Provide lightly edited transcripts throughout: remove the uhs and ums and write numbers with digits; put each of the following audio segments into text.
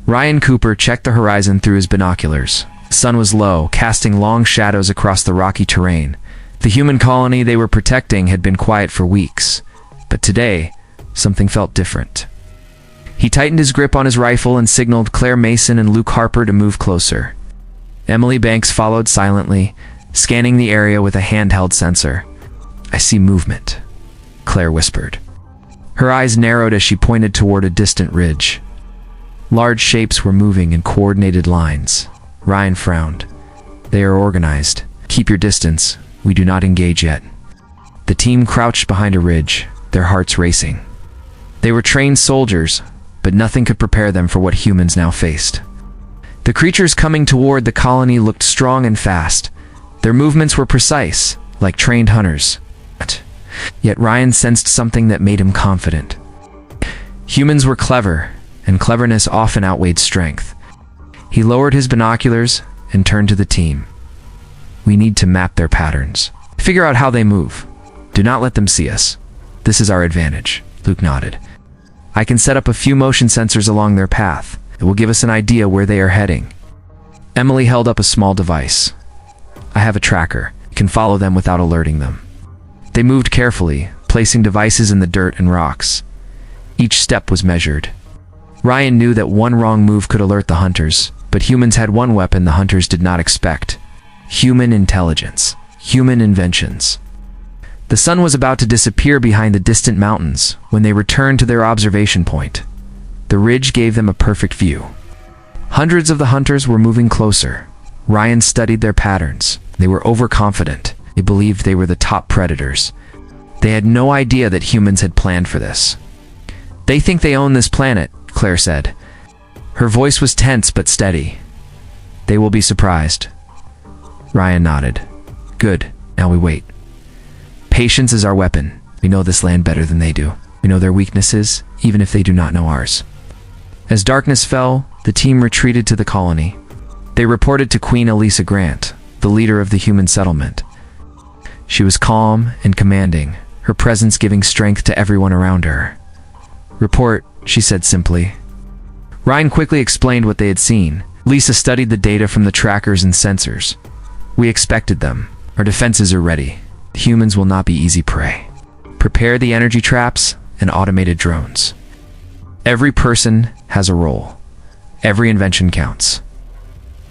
Ryan Cooper checked the horizon through his binoculars. The sun was low, casting long shadows across the rocky terrain. The human colony they were protecting had been quiet for weeks, but today, something felt different. He tightened his grip on his rifle and signaled Claire Mason and Luke Harper to move closer. Emily Banks followed silently, scanning the area with a handheld sensor. "I see movement," Claire whispered. Her eyes narrowed as she pointed toward a distant ridge. Large shapes were moving in coordinated lines. Ryan frowned. "They are organized. Keep your distance. We do not engage yet." The team crouched behind a ridge, their hearts racing. They were trained soldiers, but nothing could prepare them for what humans now faced. The creatures coming toward the colony looked strong and fast. Their movements were precise, like trained hunters. Yet Ryan sensed something that made him confident. Humans were clever, and cleverness often outweighed strength. He lowered his binoculars and turned to the team. "We need to map their patterns. Figure out how they move. Do not let them see us. This is our advantage." Luke nodded. "I can set up a few motion sensors along their path. It will give us an idea where they are heading." Emily held up a small device. "I have a tracker. You can follow them without alerting them." They moved carefully, placing devices in the dirt and rocks. Each step was measured. Ryan knew that one wrong move could alert the hunters, but humans had one weapon the hunters did not expect: human intelligence, human inventions. The sun was about to disappear behind the distant mountains when they returned to their observation point. The ridge gave them a perfect view. Hundreds of the hunters were moving closer. Ryan studied their patterns. They were overconfident. They believed they were the top predators. They had no idea that humans had planned for this. "They think they own this planet," Claire said. Her voice was tense but steady. "They will be surprised." Ryan nodded. "Good, now we wait. Patience is our weapon. We know this land better than they do. We know their weaknesses, even if they do not know ours." As darkness fell, the team retreated to the colony. They reported to Queen Elisa Grant, the leader of the human settlement. She was calm and commanding, her presence giving strength to everyone around her. "Report," she said simply. Ryan quickly explained what they had seen. Lisa studied the data from the trackers and sensors. "We expected them. Our defenses are ready. The humans will not be easy prey. Prepare the energy traps and automated drones. Every person has a role. Every invention counts."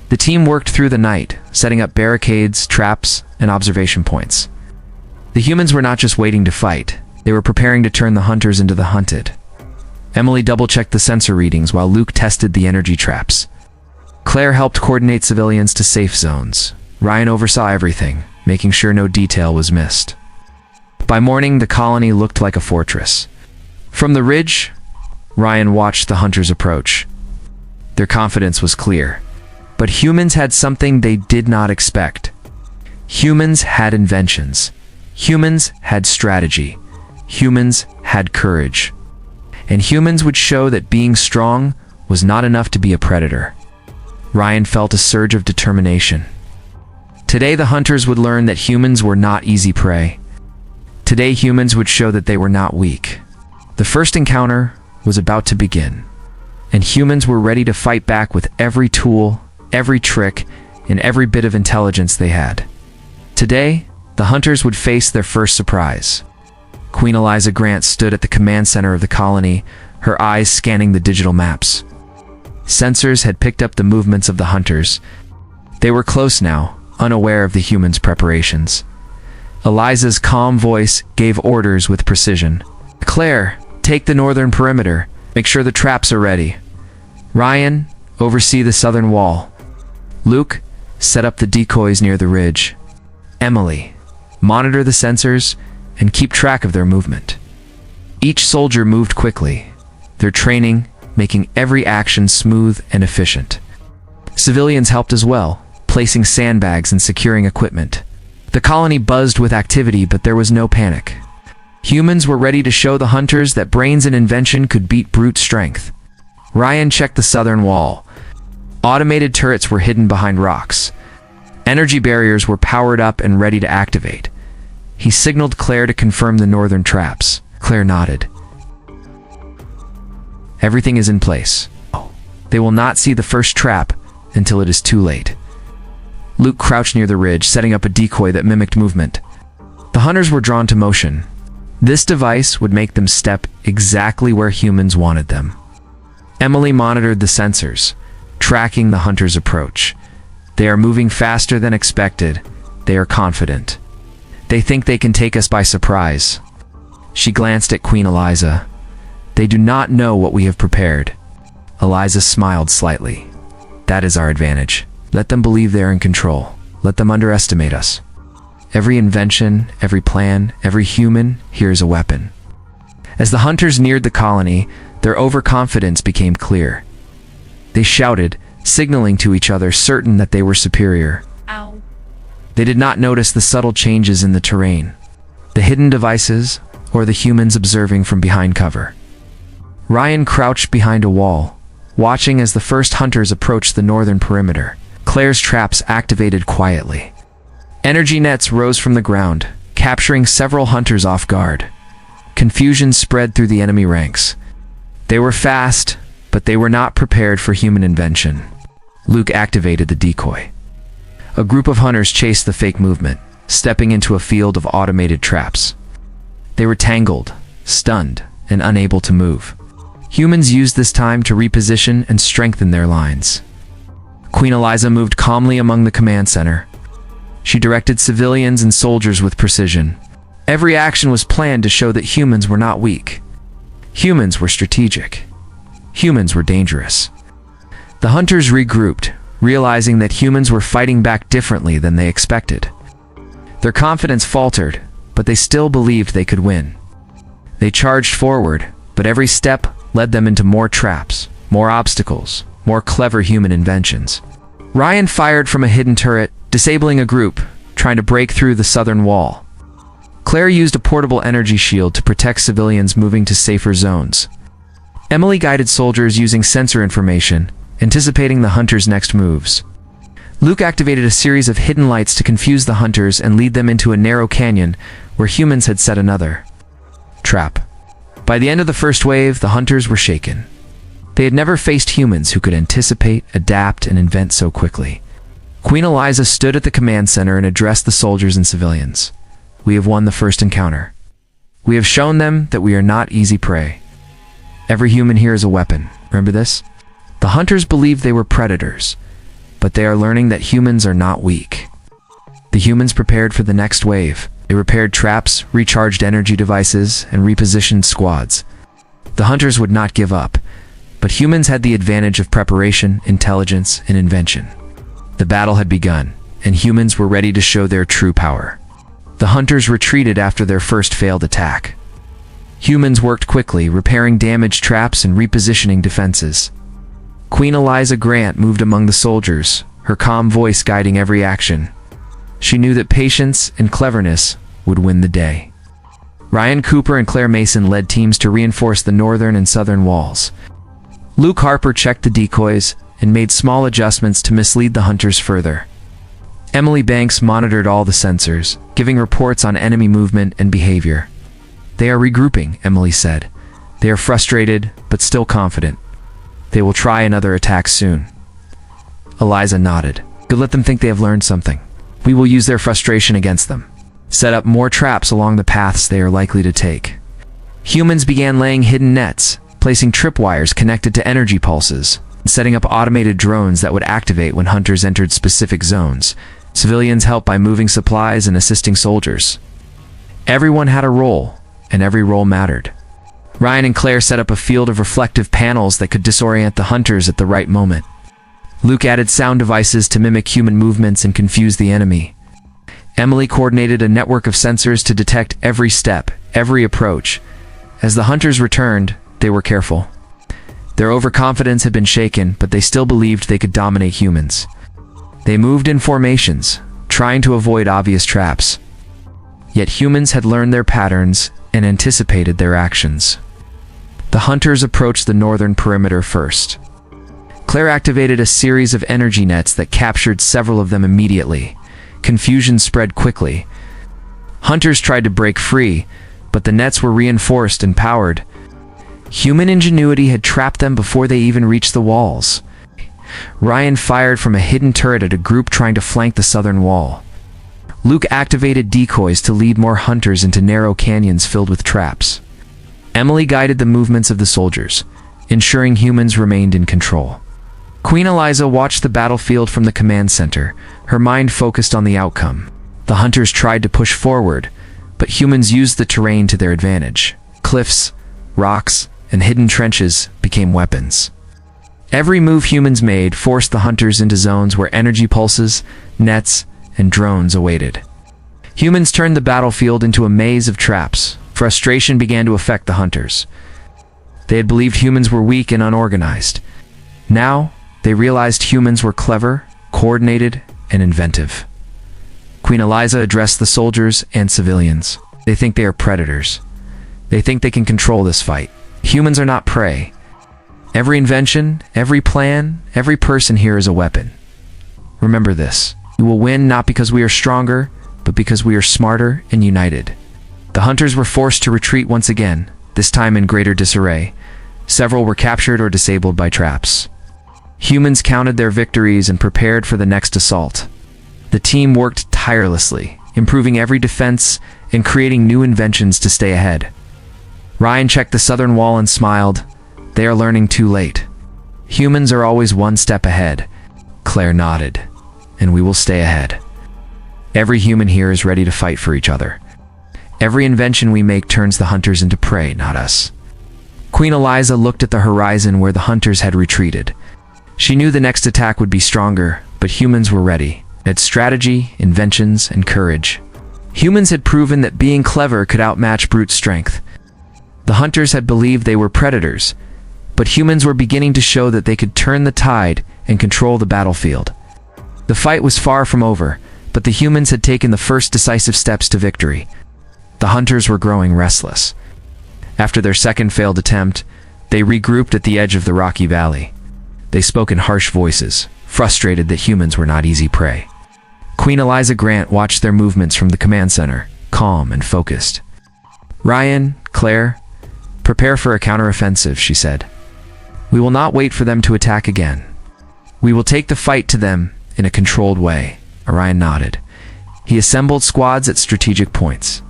The team worked through the night, setting up barricades, traps, and observation points. The humans were not just waiting to fight. They were preparing to turn the hunters into the hunted. Emily double-checked the sensor readings while Luke tested the energy traps. Claire helped coordinate civilians to safe zones. Ryan oversaw everything, making sure no detail was missed. By morning, the colony looked like a fortress. From the ridge, Ryan watched the hunters approach. Their confidence was clear. But humans had something they did not expect. Humans had inventions. Humans had strategy. Humans had courage. And humans would show that being strong was not enough to be a predator. Ryan felt a surge of determination. Today, the hunters would learn that humans were not easy prey. Today, humans would show that they were not weak. The first encounter was about to begin, and humans were ready to fight back with every tool, every trick, and every bit of intelligence they had. Today, the hunters would face their first surprise. Queen Eliza Grant stood at the command center of the colony, her eyes scanning the digital maps. Sensors had picked up the movements of the hunters. They were close now, unaware of the humans' preparations. Eliza's calm voice gave orders with precision. "Claire, take the northern perimeter. Make sure the traps are ready. Ryan, oversee the southern wall. Luke, set up the decoys near the ridge. Emily, monitor the sensors and keep track of their movement." Each soldier moved quickly, their training making every action smooth and efficient. Civilians helped as well, placing sandbags and securing equipment. The colony buzzed with activity, but there was no panic. Humans were ready to show the hunters that brains and invention could beat brute strength. Ryan checked the southern wall. Automated turrets were hidden behind rocks. Energy barriers were powered up and ready to activate. He signaled Claire to confirm the northern traps. Claire nodded. "Everything is in place." They will not see the first trap until it is too late. Luke crouched near the ridge, setting up a decoy that mimicked movement. The hunters were drawn to motion. This device would make them step exactly where humans wanted them. Emily monitored the sensors, tracking the hunters' approach. They are moving faster than expected. They are confident. They think they can take us by surprise. She glanced at Queen Eliza. They do not know what we have prepared. Eliza smiled slightly. That is our advantage. Let them believe they are in control. Let them underestimate us. Every invention, every plan, every human here is a weapon. As the hunters neared the colony, their overconfidence became clear. They shouted, signaling to each other, certain that they were superior. Ow. They did not notice the subtle changes in the terrain, the hidden devices, or the humans observing from behind cover. Ryan crouched behind a wall, watching as the first hunters approached the northern perimeter. Claire's traps activated quietly. Energy nets rose from the ground, capturing several hunters off guard. Confusion spread through the enemy ranks. They were fast, but they were not prepared for human invention. Luke activated the decoy. A group of hunters chased the fake movement, stepping into a field of automated traps. They were tangled, stunned, and unable to move. Humans used this time to reposition and strengthen their lines. Queen Eliza moved calmly among the command center. She directed civilians and soldiers with precision. Every action was planned to show that humans were not weak. Humans were strategic. Humans were dangerous. The hunters regrouped, realizing that humans were fighting back differently than they expected. Their confidence faltered, but they still believed they could win. They charged forward, but every step led them into more traps, more obstacles, more clever human inventions. Ryan fired from a hidden turret, disabling a group, trying to break through the southern wall. Claire used a portable energy shield to protect civilians moving to safer zones. Emily guided soldiers using sensor information, anticipating the hunters' next moves. Luke activated a series of hidden lights to confuse the hunters and lead them into a narrow canyon where humans had set another trap. By the end of the first wave, the hunters were shaken. They had never faced humans who could anticipate, adapt, and invent so quickly. Queen Eliza stood at the command center and addressed the soldiers and civilians. We have won the first encounter. We have shown them that we are not easy prey. Every human here is a weapon. Remember this? The hunters believed they were predators, but they are learning that humans are not weak. The humans prepared for the next wave. They repaired traps, recharged energy devices, and repositioned squads. The hunters would not give up, but humans had the advantage of preparation, intelligence, and invention. The battle had begun, and humans were ready to show their true power. The hunters retreated after their first failed attack. Humans worked quickly, repairing damaged traps and repositioning defenses. Queen Eliza Grant moved among the soldiers, her calm voice guiding every action. She knew that patience and cleverness would win the day. Ryan Cooper and Claire Mason led teams to reinforce the northern and southern walls. Luke Harper checked the decoys and made small adjustments to mislead the hunters further. Emily Banks monitored all the sensors, giving reports on enemy movement and behavior. They are regrouping, Emily said. They are frustrated, but still confident. They will try another attack soon. Eliza nodded. Good, let them think they have learned something. We will use their frustration against them. Set up more traps along the paths they are likely to take. Humans began laying hidden nets, placing tripwires connected to energy pulses, and setting up automated drones that would activate when hunters entered specific zones. Civilians helped by moving supplies and assisting soldiers. Everyone had a role, and every role mattered. Ryan and Claire set up a field of reflective panels that could disorient the hunters at the right moment. Luke added sound devices to mimic human movements and confuse the enemy. Emily coordinated a network of sensors to detect every step, every approach. As the hunters returned, they were careful. Their overconfidence had been shaken, but they still believed they could dominate humans. They moved in formations, trying to avoid obvious traps. Yet humans had learned their patterns and anticipated their actions. The hunters approached the northern perimeter first. Claire activated a series of energy nets that captured several of them immediately. Confusion spread quickly. Hunters tried to break free, but the nets were reinforced and powered. Human ingenuity had trapped them before they even reached the walls. Ryan fired from a hidden turret at a group trying to flank the southern wall. Luke activated decoys to lead more hunters into narrow canyons filled with traps. Emily guided the movements of the soldiers, ensuring humans remained in control. Queen Eliza watched the battlefield from the command center, her mind focused on the outcome. The hunters tried to push forward, but humans used the terrain to their advantage. Cliffs, rocks, and hidden trenches became weapons. Every move humans made forced the hunters into zones where energy pulses, nets, and drones awaited. Humans turned the battlefield into a maze of traps. Frustration began to affect the hunters. They had believed humans were weak and unorganized. Now, they realized humans were clever, coordinated, and inventive. Queen Eliza addressed the soldiers and civilians. They think they are predators. They think they can control this fight. Humans are not prey. Every invention, every plan, every person here is a weapon. Remember this. We will win not because we are stronger, but because we are smarter and united. The hunters were forced to retreat once again, this time in greater disarray. Several were captured or disabled by traps. Humans counted their victories and prepared for the next assault. The team worked tirelessly, improving every defense and creating new inventions to stay ahead. Ryan checked the southern wall and smiled. They are learning too late. Humans are always one step ahead. Claire nodded. And we will stay ahead. Every human here is ready to fight for each other. Every invention we make turns the hunters into prey, not us. Queen Eliza looked at the horizon where the hunters had retreated. She knew the next attack would be stronger, but humans were ready. They had strategy, inventions, and courage. Humans had proven that being clever could outmatch brute strength. The hunters had believed they were predators, but humans were beginning to show that they could turn the tide and control the battlefield. The fight was far from over, but the humans had taken the first decisive steps to victory. The hunters were growing restless. After their second failed attempt, they regrouped at the edge of the rocky valley. They spoke in harsh voices, frustrated that humans were not easy prey. Queen Eliza Grant watched their movements from the command center, calm and focused. Ryan, Claire, prepare for a counteroffensive, she said. We will not wait for them to attack again. We will take the fight to them in a controlled way. Orion nodded. He assembled squads at strategic points.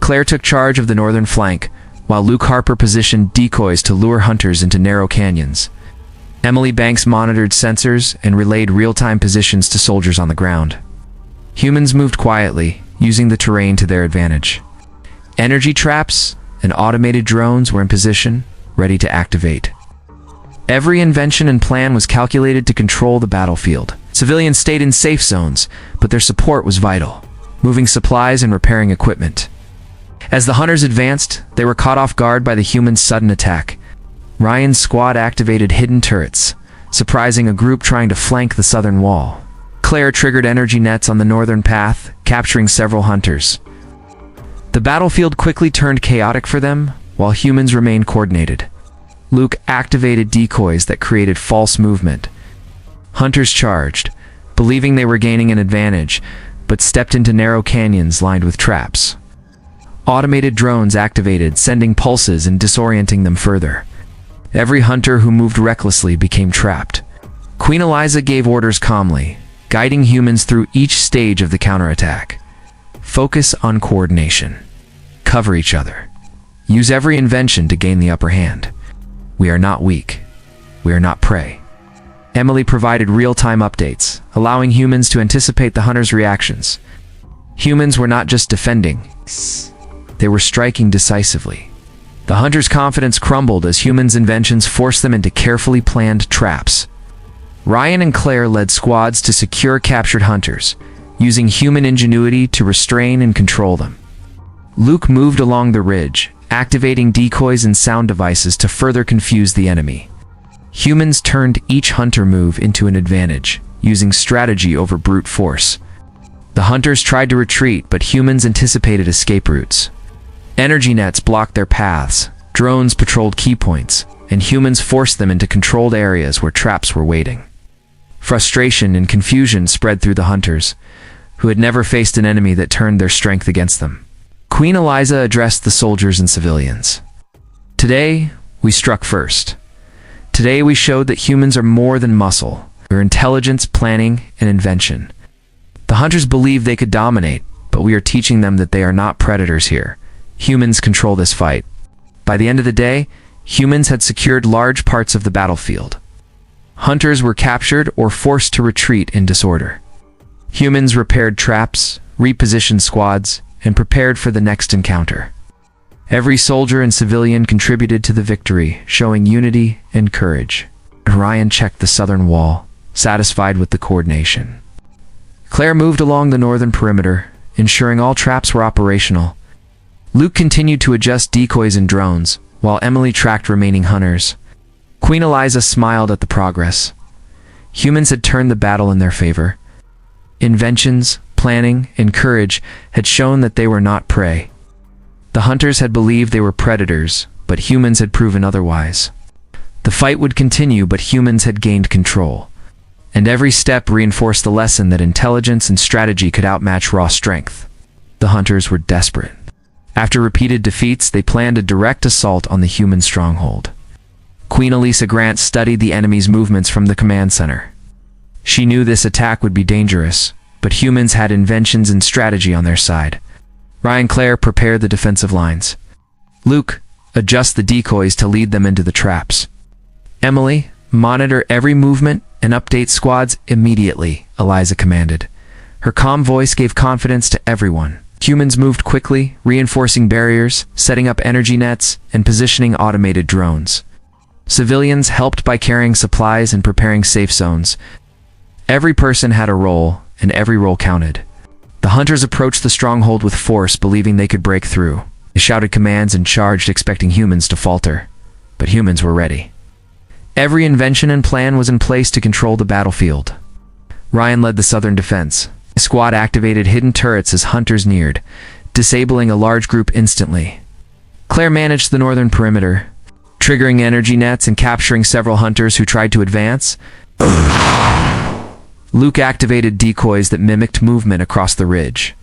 Claire took charge of the northern flank, while Luke Harper positioned decoys to lure hunters into narrow canyons. Emily Banks monitored sensors and relayed real-time positions to soldiers on the ground. Humans moved quietly, using the terrain to their advantage. Energy traps and automated drones were in position, ready to activate. Every invention and plan was calculated to control the battlefield. Civilians stayed in safe zones, but their support was vital, moving supplies and repairing equipment. As the hunters advanced, they were caught off guard by the humans' sudden attack. Ryan's squad activated hidden turrets, surprising a group trying to flank the southern wall. Claire triggered energy nets on the northern path, capturing several hunters. The battlefield quickly turned chaotic for them, while humans remained coordinated. Luke activated decoys that created false movement. Hunters charged, believing they were gaining an advantage, but stepped into narrow canyons lined with traps. Automated drones activated, sending pulses and disorienting them further. Every hunter who moved recklessly became trapped. Queen Eliza gave orders calmly, guiding humans through each stage of the counterattack. Focus on coordination. Cover each other. Use every invention to gain the upper hand. We are not weak. We are not prey. Emily provided real-time updates, allowing humans to anticipate the hunters' reactions. Humans were not just defending. They were striking decisively. The hunters' confidence crumbled as humans' inventions forced them into carefully planned traps. Ryan and Claire led squads to secure captured hunters, using human ingenuity to restrain and control them. Luke moved along the ridge, activating decoys and sound devices to further confuse the enemy. Humans turned each hunter move into an advantage, using strategy over brute force. The hunters tried to retreat, but humans anticipated escape routes. Energy nets blocked their paths, drones patrolled key points, and humans forced them into controlled areas where traps were waiting. Frustration and confusion spread through the hunters, who had never faced an enemy that turned their strength against them. Queen Eliza addressed the soldiers and civilians. Today, We struck first. Today we showed that humans are more than muscle. We're intelligence, planning, and invention. The hunters believed they could dominate, but we are teaching them that they are not predators here. Humans control this fight. By the end of the day, humans had secured large parts of the battlefield. Hunters were captured or forced to retreat in disorder. Humans repaired traps, repositioned squads, and prepared for the next encounter. Every soldier and civilian contributed to the victory, showing unity and courage. Ryan checked the southern wall, satisfied with the coordination. Claire moved along the northern perimeter, ensuring all traps were operational. Luke continued to adjust decoys and drones, while Emily tracked remaining hunters. Queen Eliza smiled at the progress. Humans had turned the battle in their favor. Inventions, planning, and courage had shown that they were not prey. The hunters had believed they were predators, but humans had proven otherwise. The fight would continue, but humans had gained control. And every step reinforced the lesson that intelligence and strategy could outmatch raw strength. The hunters were desperate. After repeated defeats, they planned a direct assault on the human stronghold. Queen Elisa Grant studied the enemy's movements from the command center. She knew this attack would be dangerous, but humans had inventions and strategy on their side. Ryan and Claire prepared the defensive lines. Luke, adjust the decoys to lead them into the traps. Emily, monitor every movement and update squads immediately, Eliza commanded. Her calm voice gave confidence to everyone. Humans moved quickly, reinforcing barriers, setting up energy nets, and positioning automated drones. Civilians helped by carrying supplies and preparing safe zones. Every person had a role, and every role counted. The hunters approached the stronghold with force, believing they could break through. They shouted commands and charged, expecting humans to falter. But humans were ready. Every invention and plan was in place to control the battlefield. Ryan led the southern defense. The squad activated hidden turrets as hunters neared, disabling a large group instantly. Claire managed the northern perimeter, triggering energy nets and capturing several hunters who tried to advance. Luke activated decoys that mimicked movement across the ridge.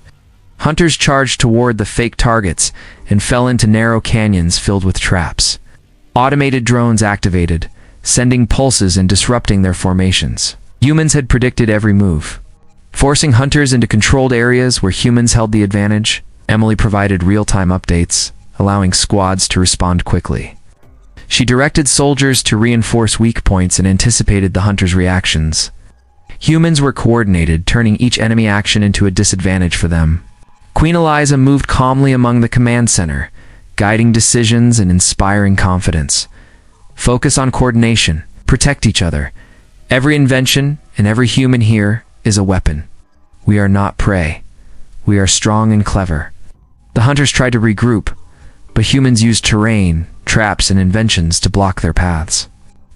Hunters charged toward the fake targets and fell into narrow canyons filled with traps. Automated drones activated, sending pulses and disrupting their formations. Humans had predicted every move. Forcing hunters into controlled areas where humans held the advantage, Emily provided real-time updates, allowing squads to respond quickly. She directed soldiers to reinforce weak points and anticipated the hunters' reactions. Humans were coordinated, turning each enemy action into a disadvantage for them. Queen Eliza moved calmly among the command center, guiding decisions and inspiring confidence. Focus on coordination, protect each other. Every invention and every human here is a weapon. We are not prey. We are strong and clever. The hunters tried to regroup, but humans used terrain, traps, and inventions to block their paths.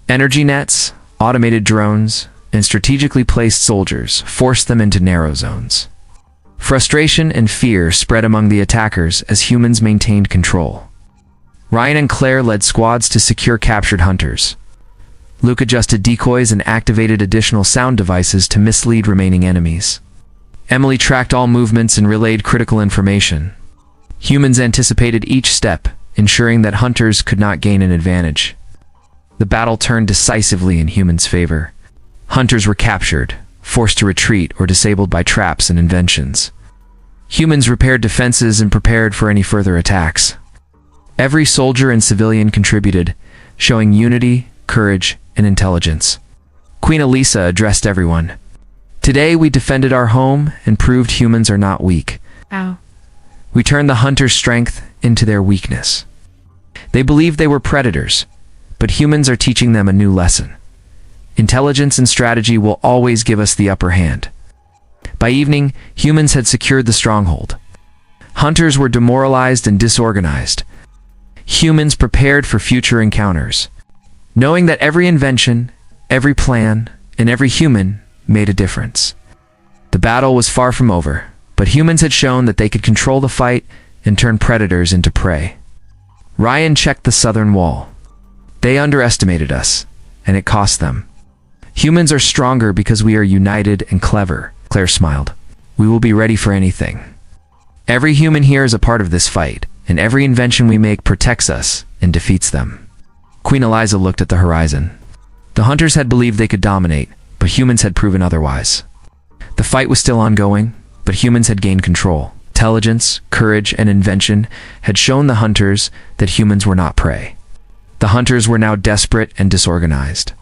Energy nets, automated drones, and strategically placed soldiers forced them into narrow zones. Frustration and fear spread among the attackers as humans maintained control. Ryan and Claire led squads to secure captured hunters. Luke adjusted decoys and activated additional sound devices to mislead remaining enemies. Emily tracked all movements and relayed critical information. Humans anticipated each step, ensuring that hunters could not gain an advantage. The battle turned decisively in humans' favor. Hunters were captured, forced to retreat, or disabled by traps and inventions. Humans repaired defenses and prepared for any further attacks. Every soldier and civilian contributed, showing unity, courage, and intelligence. Queen Elisa addressed everyone. Today we defended our home and proved humans are not weak. Ow. We turned the hunters' strength into their weakness. They believed they were predators, but humans are teaching them a new lesson. Intelligence and strategy will always give us the upper hand. By evening, humans had secured the stronghold. Hunters were demoralized and disorganized. Humans prepared for future encounters, knowing that every invention, every plan, and every human made a difference. The battle was far from over, but humans had shown that they could control the fight and turn predators into prey. Ryan checked the southern wall. They underestimated us, and it cost them. Humans are stronger because we are united and clever, Claire smiled. We will be ready for anything. Every human here is a part of this fight, and every invention we make protects us and defeats them. Queen Eliza looked at the horizon. The hunters had believed they could dominate, but humans had proven otherwise. The fight was still ongoing, but humans had gained control. Intelligence, courage, and invention had shown the hunters that humans were not prey. The hunters were now desperate and disorganized.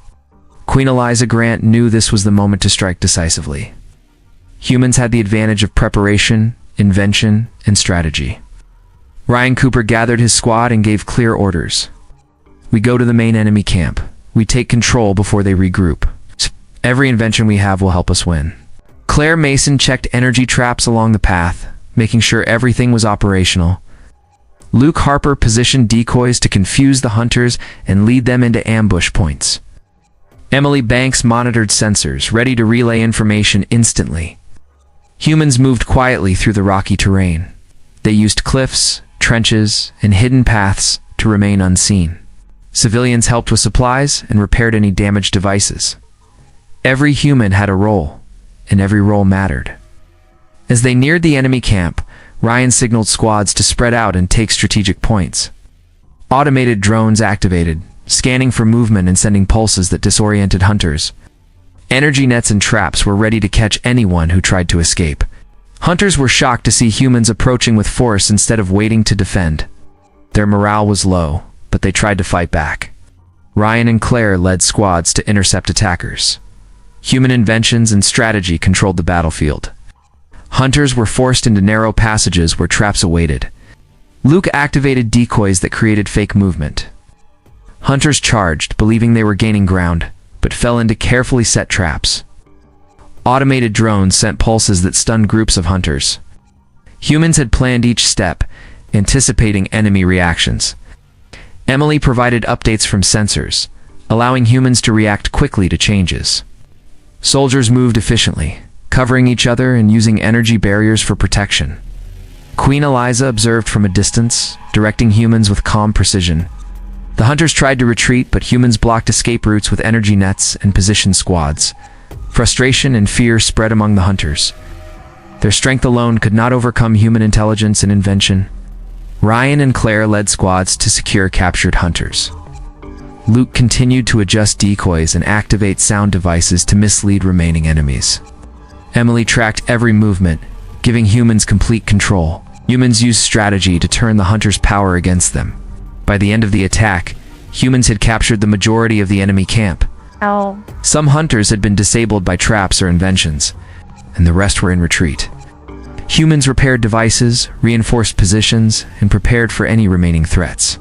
Queen Eliza Grant knew this was the moment to strike decisively. Humans had the advantage of preparation, invention, and strategy. Ryan Cooper gathered his squad and gave clear orders. We go to the main enemy camp. We take control before they regroup. Every invention we have will help us win. Claire Mason checked energy traps along the path, making sure everything was operational. Luke Harper positioned decoys to confuse the hunters and lead them into ambush points. Emily Banks monitored sensors, ready to relay information instantly. Humans moved quietly through the rocky terrain. They used cliffs, trenches, and hidden paths to remain unseen. Civilians helped with supplies and repaired any damaged devices. Every human had a role, and every role mattered. As they neared the enemy camp, Ryan signaled squads to spread out and take strategic points. Automated drones activated, scanning for movement and sending pulses that disoriented hunters. Energy nets and traps were ready to catch anyone who tried to escape. Hunters were shocked to see humans approaching with force instead of waiting to defend. Their morale was low, but they tried to fight back. Ryan and Claire led squads to intercept attackers. Human inventions and strategy controlled the battlefield. Hunters were forced into narrow passages where traps awaited. Luke activated decoys that created fake movement. Hunters charged, believing they were gaining ground, but fell into carefully set traps. Automated drones sent pulses that stunned groups of hunters. Humans had planned each step, anticipating enemy reactions. Emily provided updates from sensors, allowing humans to react quickly to changes. Soldiers moved efficiently, covering each other and using energy barriers for protection. Queen Eliza observed from a distance, directing humans with calm precision. The hunters tried to retreat, but humans blocked escape routes with energy nets and positioned squads. Frustration and fear spread among the hunters. Their strength alone could not overcome human intelligence and invention. Ryan and Claire led squads to secure captured hunters. Luke continued to adjust decoys and activate sound devices to mislead remaining enemies. Emily tracked every movement, giving humans complete control. Humans used strategy to turn the hunters' power against them. By the end of the attack, humans had captured the majority of the enemy camp. Ow. Some hunters had been disabled by traps or inventions, and the rest were in retreat. Humans repaired devices, reinforced positions, and prepared for any remaining threats.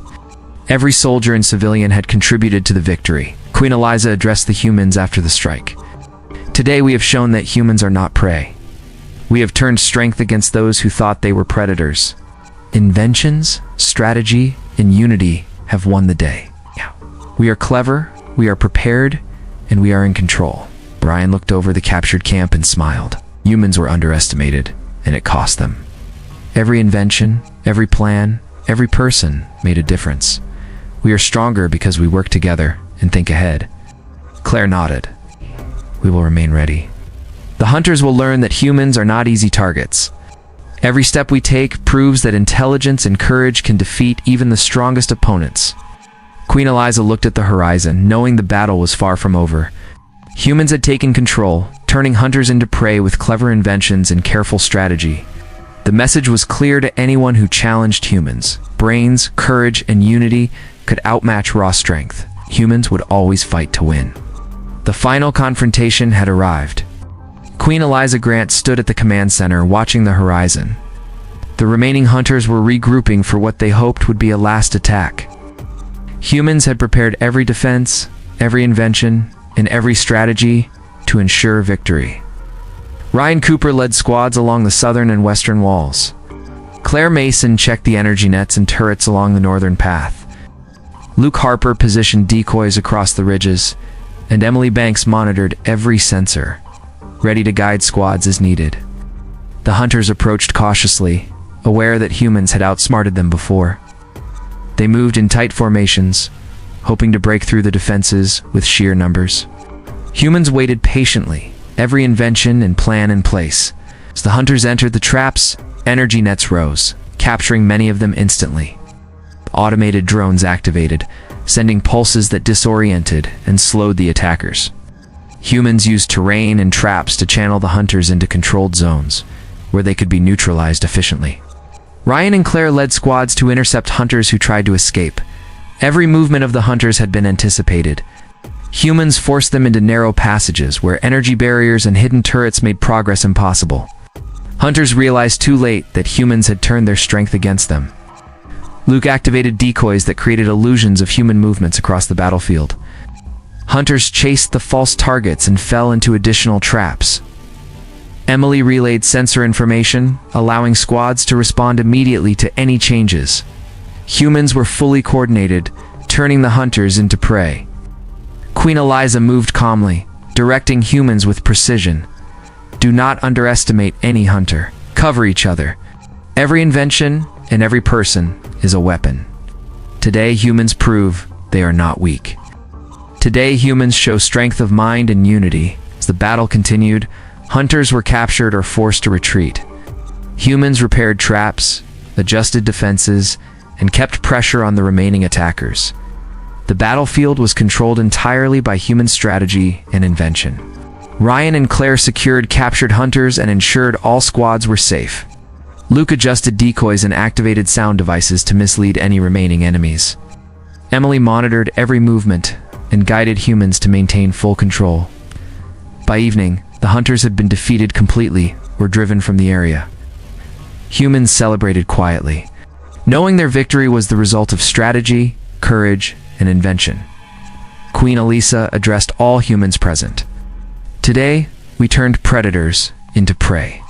Every soldier and civilian had contributed to the victory. Queen Eliza addressed the humans after the strike. Today we have shown that humans are not prey. We have turned strength against those who thought they were predators. Inventions, strategy, and unity have won the day. We are clever, we are prepared, and we are in control. Ryan looked over the captured camp and smiled. Humans were underestimated, and it cost them. Every invention, every plan, every person made a difference. We are stronger because we work together and think ahead. Claire nodded. We will remain ready. The hunters will learn that humans are not easy targets. Every step we take proves that intelligence and courage can defeat even the strongest opponents. Queen Eliza looked at the horizon, knowing the battle was far from over. Humans had taken control, turning hunters into prey with clever inventions and careful strategy. The message was clear to anyone who challenged humans. Brains, courage, and unity could outmatch raw strength. Humans would always fight to win. The final confrontation had arrived. Queen Eliza Grant stood at the command center, watching the horizon. The remaining hunters were regrouping for what they hoped would be a last attack. Humans had prepared every defense, every invention, and every strategy to ensure victory. Ryan Cooper led squads along the southern and western walls. Claire Mason checked the energy nets and turrets along the northern path. Luke Harper positioned decoys across the ridges, and Emily Banks monitored every sensor, ready to guide squads as needed. The hunters approached cautiously, aware that humans had outsmarted them before. They moved in tight formations, hoping to break through the defenses with sheer numbers. Humans waited patiently, every invention and plan in place. As the hunters entered the traps, energy nets rose, capturing many of them instantly. Automated drones activated, sending pulses that disoriented and slowed the attackers. Humans used terrain and traps to channel the hunters into controlled zones, where they could be neutralized efficiently. Ryan and Claire led squads to intercept hunters who tried to escape. Every movement of the hunters had been anticipated. Humans forced them into narrow passages where energy barriers and hidden turrets made progress impossible. Hunters realized too late that humans had turned their strength against them. Luke activated decoys that created illusions of human movements across the battlefield. Hunters chased the false targets and fell into additional traps. Emily relayed sensor information, allowing squads to respond immediately to any changes. Humans were fully coordinated, turning the hunters into prey. Queen Eliza moved calmly, directing humans with precision. Do not underestimate any hunter. Cover each other. Every invention and every person is a weapon. Today, humans prove they are not weak. Today, humans show strength of mind and unity. As the battle continued, hunters were captured or forced to retreat. Humans repaired traps, adjusted defenses, and kept pressure on the remaining attackers. The battlefield was controlled entirely by human strategy and invention. Ryan and Claire secured captured hunters and ensured all squads were safe. Luke adjusted decoys and activated sound devices to mislead any remaining enemies. Emily monitored every movement and guided humans to maintain full control. By evening, the hunters had been defeated completely or driven from the area. Humans celebrated quietly, knowing their victory was the result of strategy, courage, and invention. Queen Elisa addressed all humans present. Today, we turned predators into prey.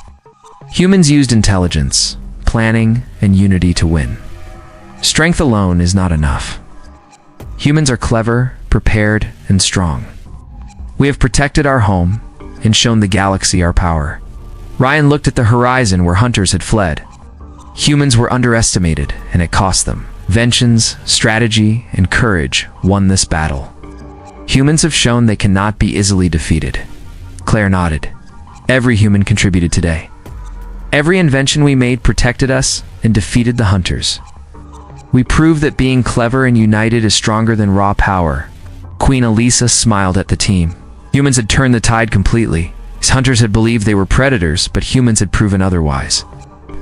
Humans used intelligence, planning, and unity to win. Strength alone is not enough. Humans are clever, prepared, and strong. We have protected our home and shown the galaxy our power. Ryan looked at the horizon where hunters had fled. Humans were underestimated, and it cost them. Inventions, strategy, and courage won this battle. Humans have shown they cannot be easily defeated. Claire nodded. Every human contributed today. Every invention we made protected us and defeated the hunters. We proved that being clever and united is stronger than raw power. Queen Elisa smiled at the team. Humans had turned the tide completely. These hunters had believed they were predators, but humans had proven otherwise.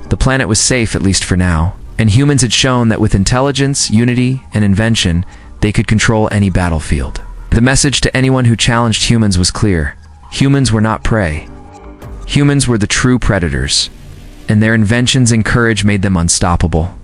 The planet was safe, at least for now, and humans had shown that with intelligence, unity, and invention, they could control any battlefield. The message to anyone who challenged humans was clear. Humans were not prey. Humans were the true predators, and their inventions and courage made them unstoppable.